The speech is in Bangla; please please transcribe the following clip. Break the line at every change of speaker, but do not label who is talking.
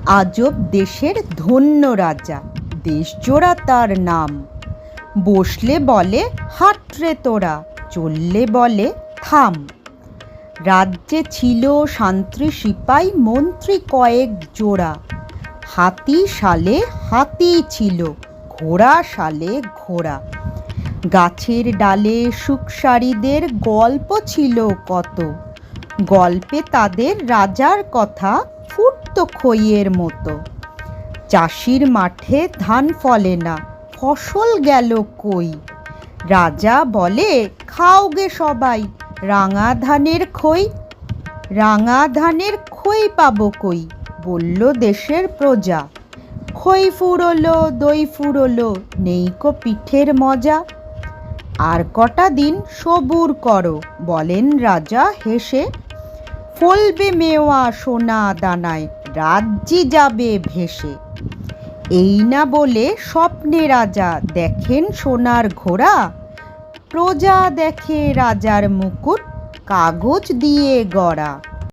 আজব দেশের ধন্য রাজা, দেশজোড়া তার নাম। বসলে বলে হাট রে তোরা, চললে বলে থাম। রাজ্যে ছিল শান্তি সিপাই মন্ত্রী কয়েক জোড়া। হাতি সালে হাতি ছিল, ঘোড়া সালে ঘোড়া। গাছের ডালে সুখসারীদের গল্প ছিল কত। গল্পে তাদের রাজার কথা ফুটত খইয়ের মতো। চাষির মাঠে ধান ফলে না, ফসল গেল কই। রাজা বলে খাও গে সবাই রাঙা ধানের খই। রাঙা ধানের খই পাবো কই, বলল দেশের প্রজা। খই ফুরোলো দই ফুরোলো, নেইকো পিঠের মজা। আর কটা দিন সবুর করো, বলেন রাজা হেসে। ফলবে মেওয়া সোনা দানায়, রাজ্যি যাবে ভেসে। এই না বলে স্বপ্নে রাজা দেখেন সোনার ঘোড়া। প্রজা দেখে রাজার মুকুট কাগজ দিয়ে গড়া।